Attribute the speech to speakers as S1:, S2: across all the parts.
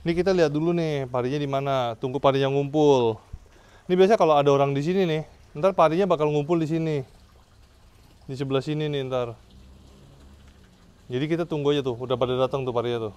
S1: Ini kita lihat dulu nih parinya di mana. Tunggu parinya ngumpul. Ini biasa kalau ada orang di sini nih, ntar parinya bakal ngumpul di sini. Di sebelah sini nih ntar. Jadi kita tunggu aja tuh, udah pada datang tuh parinya tuh.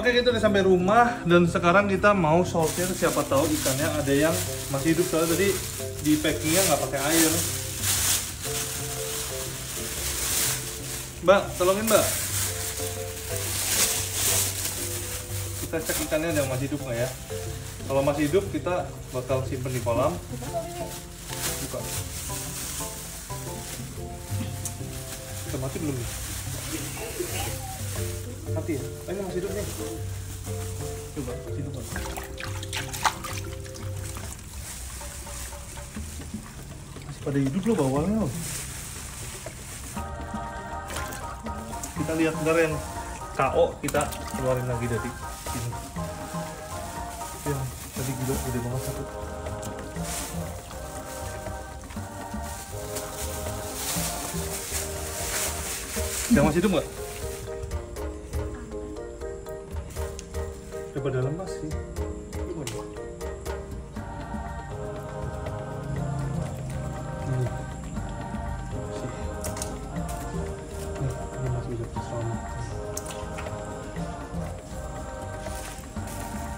S1: Oke, kita udah sampai rumah dan sekarang kita mau sortir, siapa tahu ikannya ada yang masih hidup, soalnya tadi di packingnya nggak pakai air. Mbak, tolongin Mbak. Kita cek ikannya ada yang masih hidup nggak ya. Kalau masih hidup kita bakal simpen di kolam. Buka. Udah mati belum nih? Mati ya? Ini masih hidup nih. Coba, masih hidup kan? Masih pada hidup loh bawalnya loh. Kita lihat bentar yang KO, kita keluarin lagi dari sini. Yang tadi juga gede banget satu. Yang masih hidup nggak? Coba dalam masih. Ini masih bisa terselamatkan.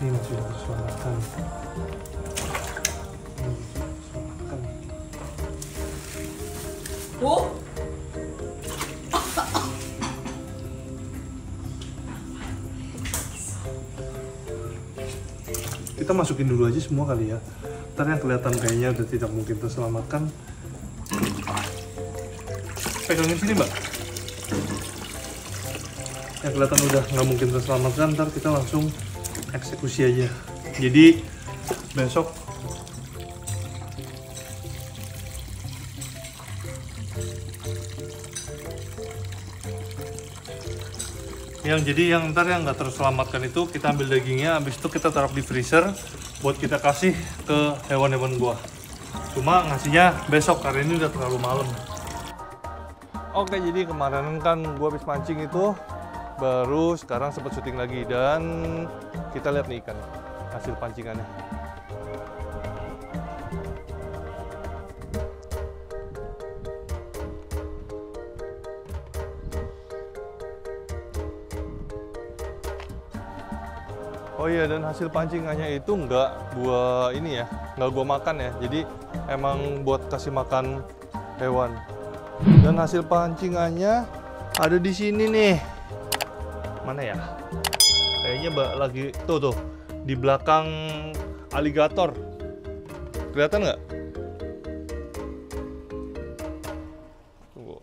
S1: Ini masih bisa terselamatkan.
S2: Oh?
S1: Kita masukin dulu aja semua kali ya. Ntar yang kelihatan kayaknya udah tidak mungkin terselamatkan. Pegangin sini Mbak. Yang kelihatan udah nggak mungkin terselamatkan, ntar kita langsung eksekusi aja. Jadi besok yang ntar yang nggak terselamatkan itu kita ambil dagingnya, habis itu kita taruh di freezer buat kita kasih ke hewan-hewan gua. Cuma ngasihnya besok karena ini udah terlalu malam. Oke, jadi kemarin kan gua habis mancing itu, baru sekarang sempat syuting lagi dan kita lihat nih ikan hasil pancingannya. Oh iya, dan hasil pancingannya itu nggak gua ini ya, nggak gua makan ya. Jadi emang buat kasih makan hewan. Dan hasil pancingannya ada di sini nih. Mana ya? Kayaknya lagi tuh di belakang aligator. Kelihatan nggak? Tunggu.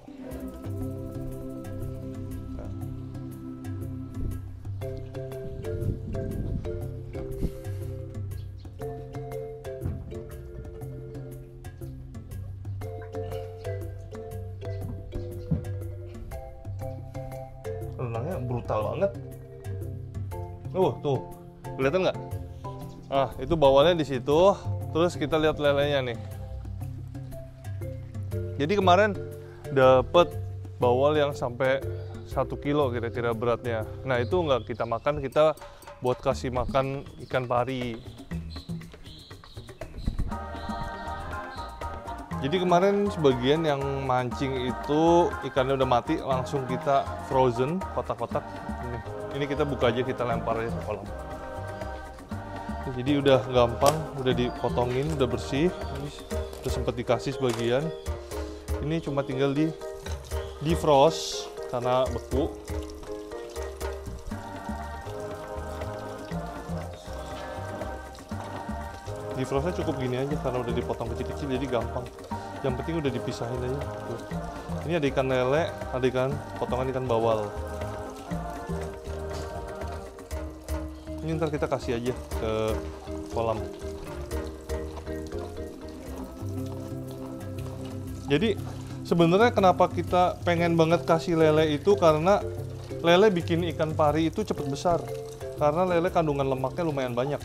S1: Renangnya brutal banget. Tuh, kelihatan nggak? Ah, itu bawalnya di situ. Terus kita lihat lelenya nih. Jadi kemarin dapet bawal yang sampai 1 kilo kira-kira beratnya. Nah itu nggak kita makan, kita buat kasih makan ikan pari. Jadi kemarin sebagian yang mancing itu ikannya udah mati, langsung kita frozen kotak-kotak. Ini kita buka aja, kita lempar aja ke kolam. Jadi udah gampang, udah dipotongin, udah bersih. Udah sempet dikasih sebagian. Ini cuma tinggal di frost karena beku. Di frostnya cukup gini aja karena udah dipotong kecil-kecil, jadi gampang. Yang penting udah dipisahin aja. Tuh. Ini ada ikan lele, ada ikan potongan ikan bawal. Ini ntar kita kasih aja ke kolam. Jadi sebenarnya kenapa kita pengen banget kasih lele itu karena lele bikin ikan pari itu cepet besar. Karena lele kandungan lemaknya lumayan banyak.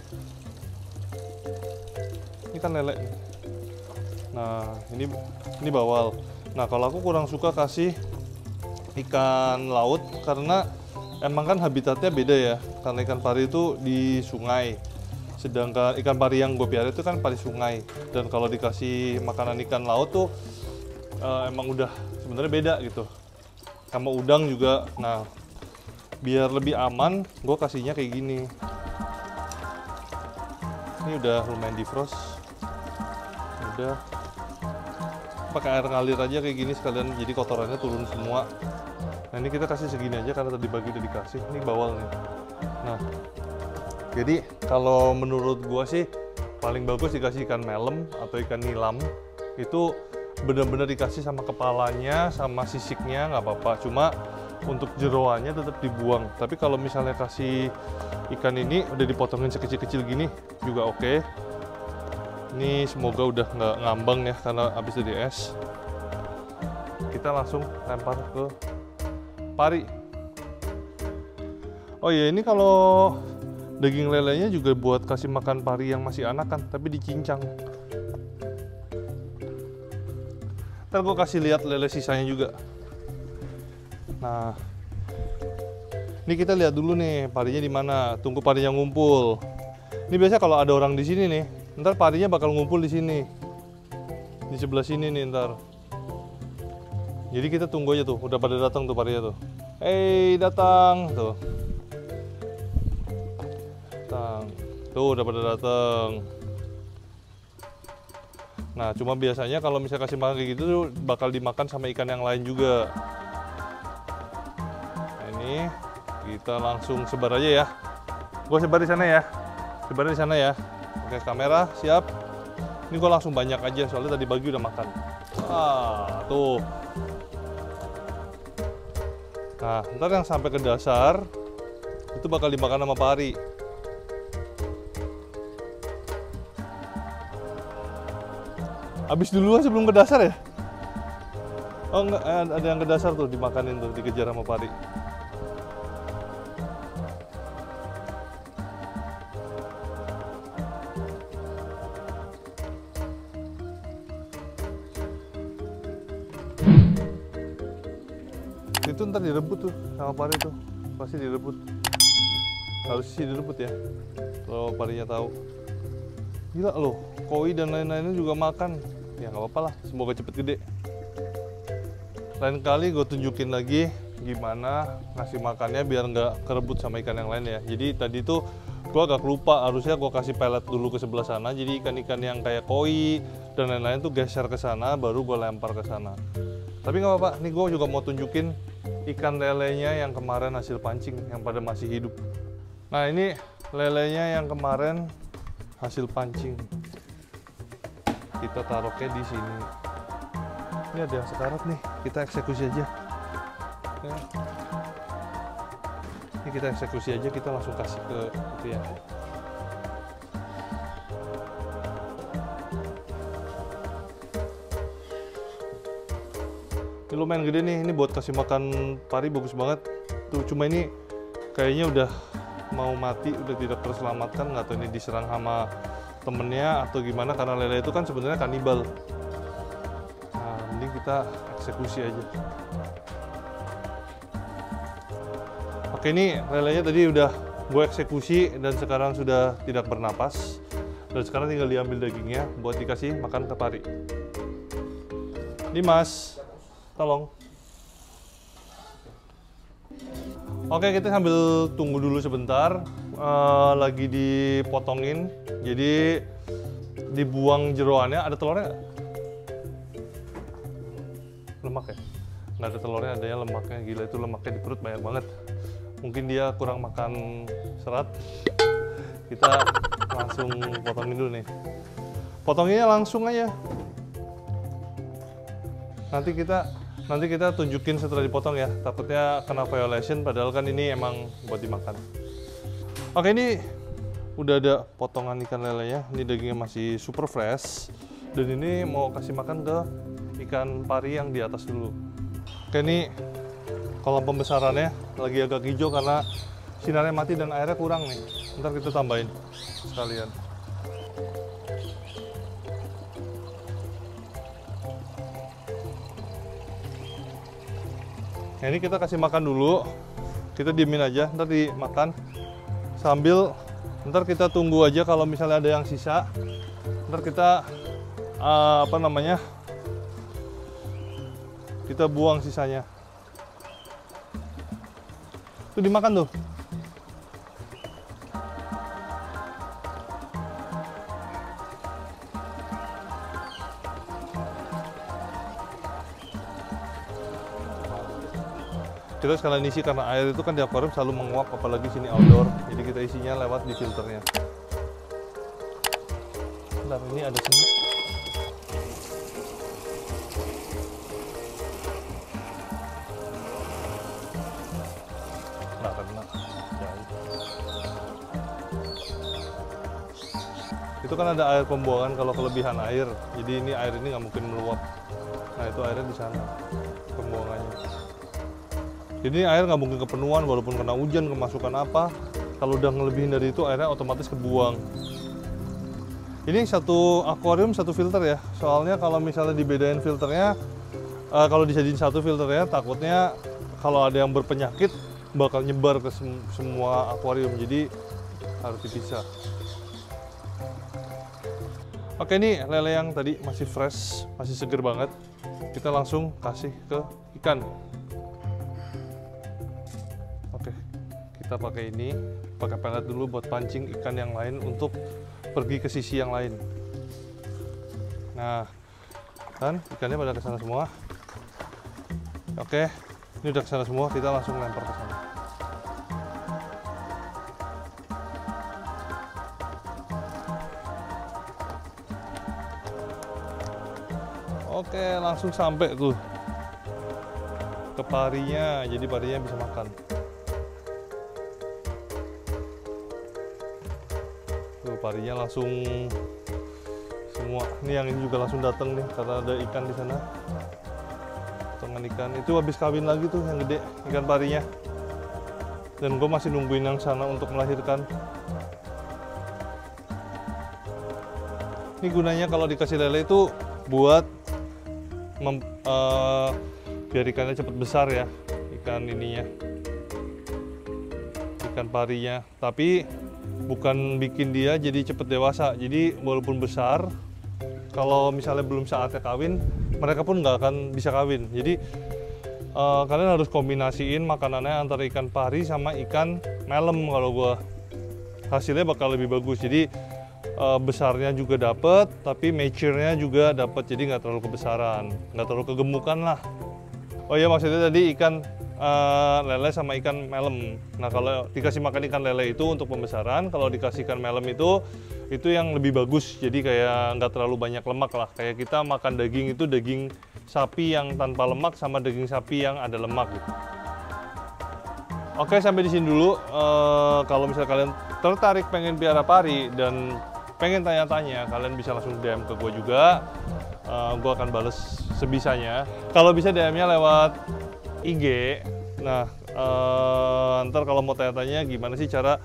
S1: Ini kan lele. Nah, ini bawal. Nah, kalau aku kurang suka kasih ikan laut karena emang kan habitatnya beda ya. Karena ikan pari itu di sungai. Sedangkan ikan pari yang gue piara itu kan pari sungai. Dan kalau dikasih makanan ikan laut tuh emang udah sebenarnya beda gitu. Sama udang juga. Nah, biar lebih aman, gue kasihnya kayak gini. Ini udah lumayan defrost. Udah. Pakai air ngalir aja kayak gini sekalian, jadi kotorannya turun semua. Nah, ini kita kasih segini aja karena tadi pagi udah dikasih. Ini bawal nih. Nah, jadi kalau menurut gue sih paling bagus dikasih ikan melem atau ikan nilam. Itu benar-benar dikasih sama kepalanya, sama sisiknya nggak apa-apa. Cuma untuk jeroannya tetap dibuang. Tapi kalau misalnya kasih ikan ini udah dipotongin sekecil-kecil gini juga oke. Ini semoga udah nggak ngambang ya karena habis dari es. Kita langsung lempar ke pari. Oh iya, ini kalau daging lelenya juga buat kasih makan pari yang masih anakan, tapi dicincang. Ntar gue kasih lihat lele sisanya juga. Nah, ini kita lihat dulu nih parinya di mana. Tunggu parinya ngumpul. Ini biasanya kalau ada orang di sini nih, ntar parinya bakal ngumpul di sini, di sebelah sini nih ntar. Jadi kita tunggu aja tuh. Udah pada datang tuh parinya tuh. Hey, datang tuh. Datang. Tuh udah pada datang. Nah, cuma biasanya kalau misalnya kasih makan kayak gitu bakal dimakan sama ikan yang lain juga. Nah, ini kita langsung sebar aja ya. Gue sebar di sana ya. Sebar di sana ya. Oke, kamera siap. Ini gue langsung banyak aja soalnya tadi pagi udah makan. Ah, tuh. Nah, ntar yang sampai ke dasar itu bakal dimakan sama pari. Habis duluan sebelum ke dasar ya? Oh enggak, ada yang ke dasar tuh dimakanin tuh, dikejar sama pari. Itu ntar direbut tuh sama pari tuh, pasti direbut. Harus sih direbut ya, kalau parinya tahu. Gila loh, koi dan lain-lainnya juga makan. Ya nggak apa-apa lah, semoga cepet gede. Lain kali gue tunjukin lagi gimana ngasih makannya biar nggak kerebut sama ikan yang lain ya. Jadi tadi tuh gue agak lupa, harusnya gue kasih pelet dulu ke sebelah sana. Jadi ikan-ikan yang kayak koi dan lain-lain tuh geser ke sana, baru gue lempar ke sana. Tapi nggak apa-apa, nih gue juga mau tunjukin ikan lelenya yang kemarin hasil pancing, yang pada masih hidup. Nah, ini lelenya yang kemarin hasil pancing. Kita taruhnya di sini. Ini ada yang sekarat nih, kita eksekusi aja. Ini kita eksekusi aja, kita langsung kasih ke itu ya. Ini lumayan gede nih, ini buat kasih makan pari bagus banget. Tuh, cuma ini kayaknya udah mau mati, udah tidak terselamatkan, nggak tahu ini diserang sama temennya atau gimana, karena lele itu kan sebenarnya kanibal. Nah, mending kita eksekusi aja. Oke, ini lelenya tadi udah gue eksekusi dan sekarang sudah tidak bernapas. Dan sekarang tinggal diambil dagingnya buat dikasih makan ke pari. Dimas, tolong. Oke, kita sambil tunggu dulu sebentar. Lagi dipotongin, jadi dibuang jeroannya. Ada telurnya nggak? Lemak ya? Nggak ada telurnya, adanya lemaknya. Gila, itu lemaknya di perut banyak banget. Mungkin dia kurang makan serat. Kita langsung potongin dulu nih. Potonginnya langsung aja. Nanti kita tunjukin setelah dipotong ya. Takutnya kena violation, padahal kan ini emang buat dimakan. Oke, ini udah ada potongan ikan lelenya. Ini dagingnya masih super fresh. Dan ini mau kasih makan ke ikan pari yang di atas dulu. Oke, ini kolam pembesarannya lagi agak hijau karena sinarnya mati dan airnya kurang nih. Ntar kita tambahin sekalian. Nah, ini kita kasih makan dulu. Kita diemin aja, ntar dimakan. Sambil ntar kita tunggu aja kalau misalnya ada yang sisa. Ntar kita kita buang sisanya. Tuh dimakan tuh. Kita sekalian isi karena air itu kan di akuarium selalu menguap, apalagi sini outdoor. Jadi kita isinya lewat di filternya. Bentar, ini ada semut. Nah, kena. Jauh. Itu kan ada air pembuangan kalau kelebihan air. Jadi ini air ini nggak mungkin meluap. Nah, itu airnya di sana pembuangannya. Jadi air nggak mungkin kepenuhan walaupun kena hujan, kemasukan apa. Kalau udah ngelebihin dari itu airnya otomatis kebuang. Ini satu akuarium satu filter ya. Soalnya kalau misalnya dibedain filternya, kalau dijadiin satu filternya takutnya kalau ada yang berpenyakit bakal nyebar ke semua akuarium. Jadi harus dipisah. Oke, ini lele yang tadi masih fresh, masih seger banget. Kita langsung kasih ke ikan. Kita pakai ini, pakai pelet dulu buat pancing ikan yang lain untuk pergi ke sisi yang lain. Nah, kan ikannya pada ke sana semua. Oke, ini udah ke sana semua, kita langsung lempar ke sana. Oke, langsung sampai tuh ke parinya, jadi parinya bisa makan. Tuh, parinya langsung semua. Ini yang ini juga langsung datang nih karena ada ikan di sana. Potongan ikan itu habis kawin lagi tuh yang gede, ikan parinya. Dan gue masih nungguin yang sana untuk melahirkan. Ini gunanya kalau dikasih lele itu buat biar ikannya cepat besar ya, ikan ininya, ikan parinya. Tapi bukan bikin dia jadi cepet dewasa. Jadi walaupun besar, kalau misalnya belum saatnya kawin, mereka pun nggak akan bisa kawin. Jadi kalian harus kombinasiin makanannya antara ikan pari sama ikan melem. Kalau gua hasilnya bakal lebih bagus. Jadi besarnya juga dapet, tapi mature-nya juga dapet. Jadi nggak terlalu kebesaran, nggak terlalu kegemukan lah. Oh iya, maksudnya tadi ikan lele sama ikan melem. Nah, kalau dikasih makan ikan lele itu untuk pembesaran, kalau dikasih ikan melem itu yang lebih bagus. Jadi kayak nggak terlalu banyak lemak lah. Kayak kita makan daging itu daging sapi yang tanpa lemak sama daging sapi yang ada lemak gitu. Oke, sampai di sini dulu. Kalau misalnya kalian tertarik pengen piara pari dan pengen tanya-tanya, kalian bisa langsung DM ke gue juga. Gue akan bales sebisanya. Kalau bisa DM-nya lewat IG. Nah, ntar kalau mau tanya-tanya gimana sih cara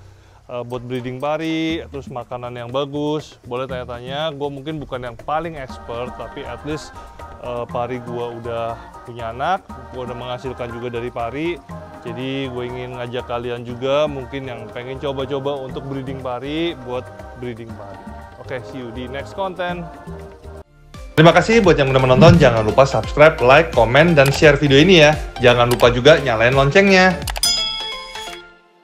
S1: buat breeding pari, terus makanan yang bagus, boleh tanya-tanya. Gue mungkin bukan yang paling expert, tapi at least pari gue udah punya anak, gue udah menghasilkan juga dari pari. Jadi gue ingin ngajak kalian juga mungkin yang pengen coba-coba untuk breeding pari, buat breeding pari. Oke, see you di next content. Terima kasih buat yang udah menonton. Jangan lupa subscribe, like, komen, dan share video ini ya. Jangan lupa juga nyalain loncengnya.